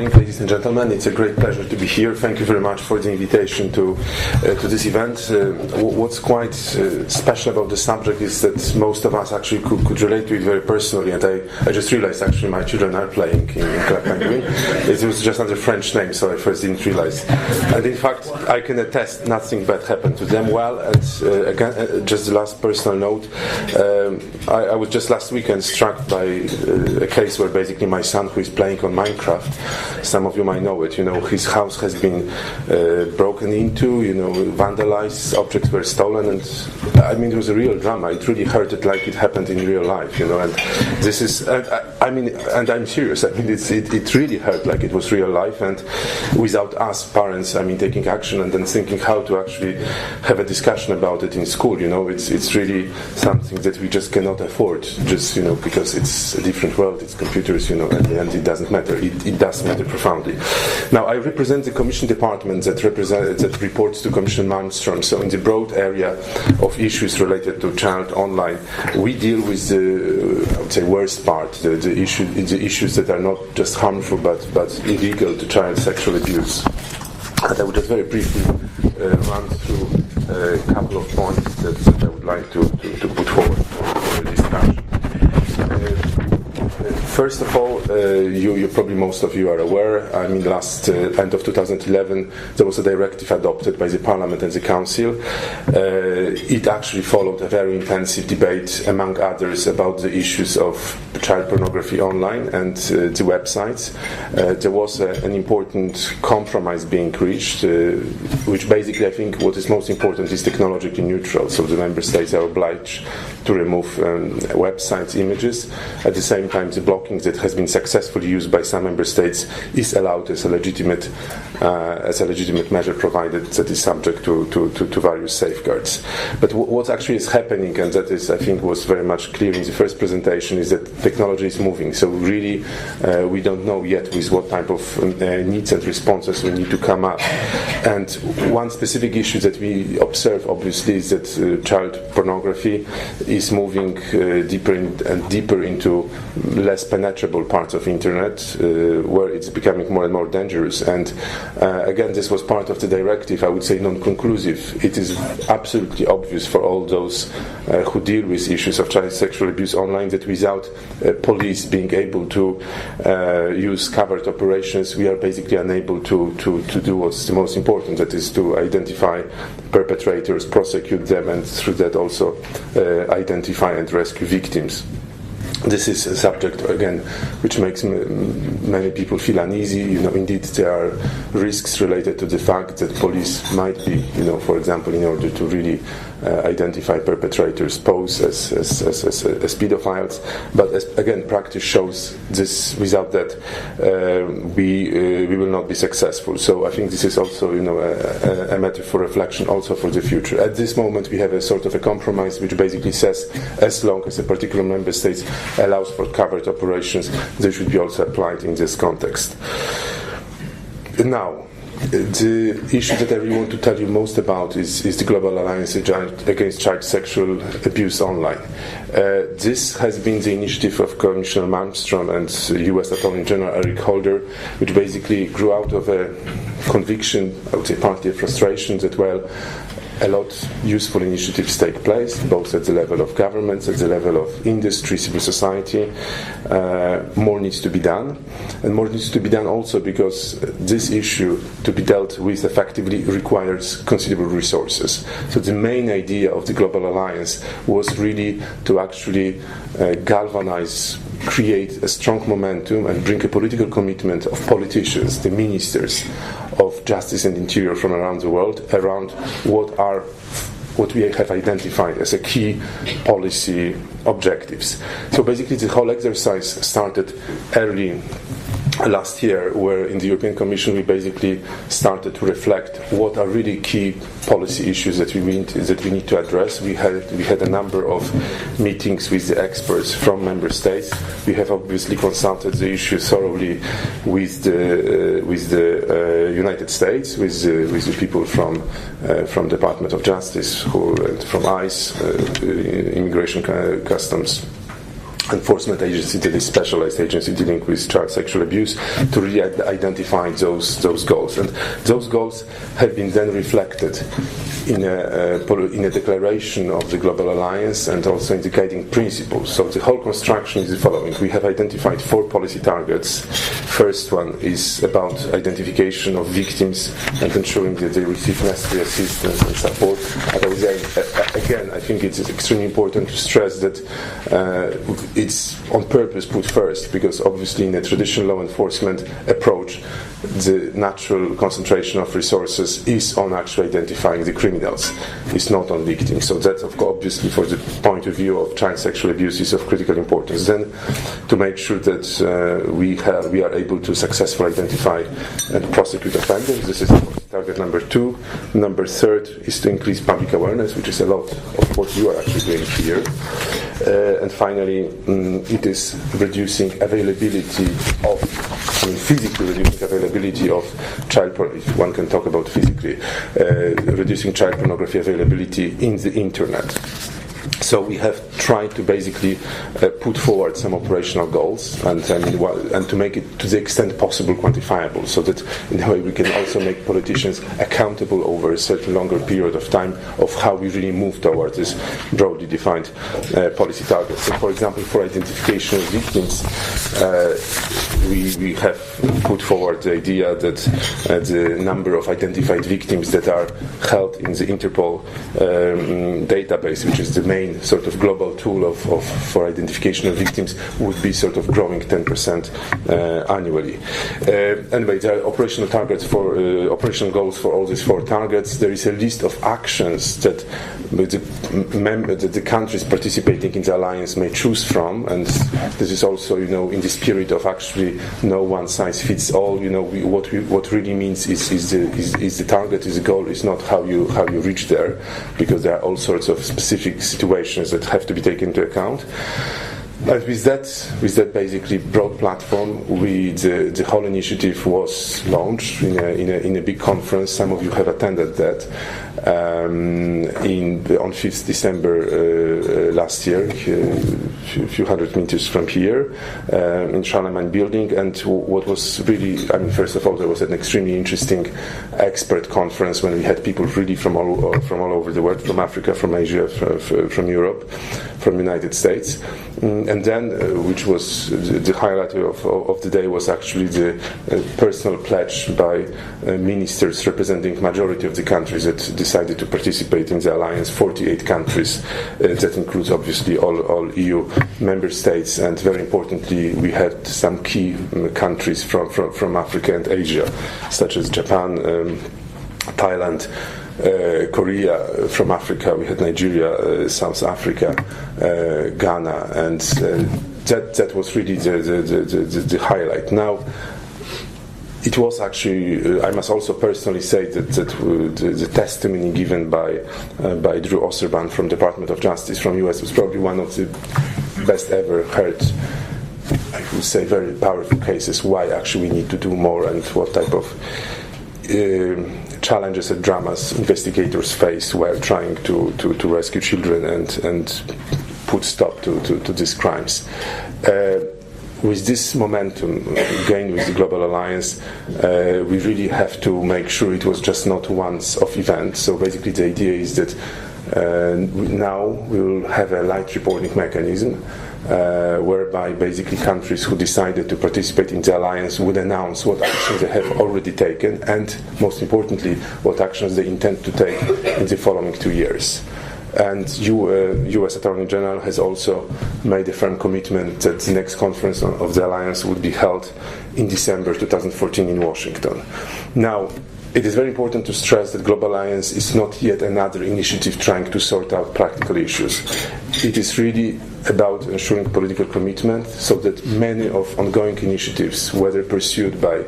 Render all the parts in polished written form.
morning, ladies and gentlemen. It's a great pleasure to be here. Thank you very much for the invitation to this event. What's quite special about the subject is that most of us actually could relate to it very personally, and I just realized actually my children are playing in Club Penguin. It was just under French name, so I first didn't realize. And in fact, I can attest nothing bad happened to them. Well, and again, just the last personal note, I was just last weekend struck by a case where basically my son, who is playing on Minecraft, some of you might know it, his house has been broken into, vandalized, objects were stolen, and I mean, it was a real drama. It really hurted like it happened in real life, and this is, and I'm serious, it really hurt like it was real life, and without us parents, taking action and then thinking how to actually have a discussion about it in school, it's really something that we just cannot afford, just, because it's a different world, it's computers, and it doesn't matter. It does matter profoundly. Now, I represent the Commission department that reports to Commissioner Malmström. So, in the broad area of issues related to child online, we deal with the, I would say, worst part, the issues that are not just harmful but illegal to child sexual abuse. And I would just very briefly run through a couple of points that I would like to put forward for the discussion. First of all, you probably most of you are aware, last end of 2011 there was a directive adopted by the Parliament and the Council. It actually followed a very intensive debate, among others, about the issues of child pornography online and the websites. There was an important compromise being reached, which basically I think what is most important is technologically neutral, so the member states are obliged to remove websites images. At the same time, the blocking that has been successfully used by some member states is allowed as a legitimate measure, provided that is subject to various safeguards. But what actually is happening, and that is I think was very much clear in the first presentation, is that technology is moving. So really, we don't know yet with what type of needs and responses we need to come up. And one specific issue that we observe, obviously, is that child pornography is moving deeper and deeper into less penetrable parts of internet, where it's becoming more and more dangerous. And again, this was part of the directive, I would say non-conclusive. It is absolutely obvious for all those who deal with issues of child sexual abuse online that without police being able to use covert operations, we are basically unable to do what's the most important, that is to identify perpetrators, prosecute them, and through that also identify and rescue victims. This is a subject, again, which makes many people feel uneasy. Indeed, there are risks related to the fact that police might be, for example, in order to really identify perpetrators, pose as pedophiles. But again, practice shows this. Without that, we will not be successful. So I think this is also, a matter for reflection, also for the future. At this moment, we have a sort of a compromise which basically says, as long as a particular member state allows for covert operations, they should be also applied in this context. Now, the issue that I really want to tell you most about is the Global Alliance Against Child Sexual Abuse Online. This has been the initiative of Commissioner Malmström and US Attorney General Eric Holder, which basically grew out of a conviction, I would say partly a frustration, that a lot of useful initiatives take place, both at the level of governments, at the level of industry, civil society. More needs to be done. And more needs to be done also because this issue, to be dealt with effectively, requires considerable resources. So the main idea of the Global Alliance was really to actually galvanize, create a strong momentum and bring a political commitment of politicians, the ministers of justice and interior from around the world, around what we have identified as a key policy objectives. So basically the whole exercise started early last year, where in the European Commission we basically started to reflect what are really key policy issues that we need to address. We had a number of meetings with the experts from member states. We have obviously consulted the issue thoroughly with the United States, with the people from Department of Justice, and from ICE, Immigration Customs. enforcement agency, the specialized agency dealing with child sexual abuse, to really identify those goals. And those goals have been then reflected in a declaration of the Global Alliance and also in the guiding principles. So the whole construction is the following. We have identified 4 policy targets. First one is about identification of victims and ensuring that they receive necessary assistance and support. And I would say, again, I think it's extremely important to stress that it's on purpose put first, because obviously in a traditional law enforcement approach, the natural concentration of resources is on actually identifying the criminals. It's not on victims. So that, of course, obviously, for the point of view of child sexual abuse, is of critical importance. Then, to make sure that we are able to successfully identify and prosecute offenders. This is target number 2. Number 3 is to increase public awareness, which is a lot of what you are actually doing here. And finally, it is reducing availability of, physically reducing availability of child pornography, if one can talk about physically, reducing child pornography availability in the internet. So we have tried to basically put forward some operational goals and to make it to the extent possible quantifiable, so that in a way we can also make politicians accountable over a certain longer period of time of how we really move towards this broadly defined policy target. So, for example, for identification of victims, we have put forward the idea that the number of identified victims that are held in the Interpol database, which is the main sort of global tool for identification of victims, would be sort of growing 10% annually. Anyway, there are operational targets for operational goals for all these 4 targets. There is a list of actions that the countries participating in the alliance may choose from, and this is also, in the spirit of actually no one size fits all. What really means is the target, is the goal, is not how you reach there, because there are all sorts of specific situations that have to be taken into account. But with that basically broad platform, the whole initiative was launched in a big conference. Some of you have attended that on 5th December last year, a few hundred meters from here, in Charlemagne Building. And what was really, first of all, there was an extremely interesting expert conference when we had people really from all over the world, from Africa, from Asia, from Europe, from the United States. And then, which was the highlight of the day, was actually the personal pledge by ministers representing majority of the countries that decided to participate in the alliance. 48 countries, that includes obviously all EU member states, and very importantly, we had some key countries from Africa and Asia, such as Japan, Thailand, Korea. From Africa we had Nigeria, South Africa, Ghana, and that was really the highlight. Now, it was actually, I must also personally say that the testimony given by Drew Osserban from Department of Justice from US was probably one of the best ever heard. I would say very powerful cases why actually we need to do more, and what type of challenges and dramas investigators face while trying to rescue children and put stop to these crimes. With this momentum gained with the Global Alliance, we really have to make sure it was just not once-off event. So basically the idea is that now we will have a light reporting mechanism, whereby basically countries who decided to participate in the alliance would announce what actions they have already taken, and most importantly, what actions they intend to take in the following 2 years. And U.S. Attorney General has also made a firm commitment that the next conference of the alliance would be held in December 2014 in Washington. Now, it is very important to stress that Global Alliance is not yet another initiative trying to sort out practical issues. It is really about ensuring political commitment, so that many of ongoing initiatives, whether pursued by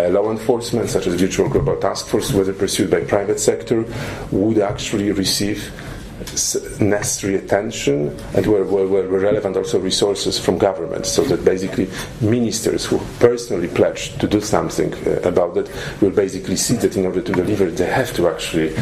law enforcement, such as Virtual Global Task Force, whether pursued by private sector, would actually receive necessary attention, and were relevant also resources from government, so that basically ministers who personally pledged to do something about that will basically see that in order to deliver they have to actually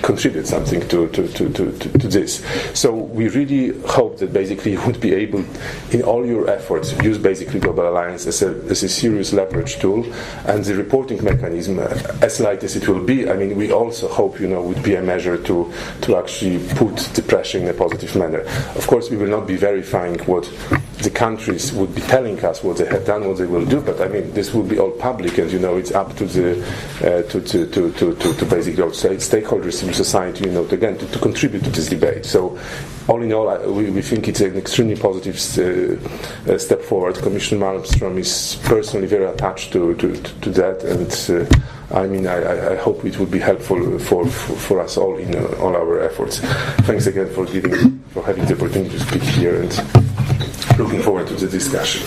contribute something to this. So we really hope that basically you would be able, in all your efforts, use basically Global Alliance as a serious leverage tool, and the reporting mechanism, as light as it will be, I mean, we also hope, would be a measure to actually put the pressure in a positive manner. Of course, we will not be verifying what the countries would be telling us what they have done, what they will do, but I mean, this will be all public, and it's up to the to basically stakeholders, civil society, again to contribute to this debate. So, all in all, we think it's an extremely positive step forward. Commissioner Malmström is personally very attached to that, and I hope it would be helpful for us all in all our efforts. Thanks again for having the opportunity to speak here, and looking forward to the discussion.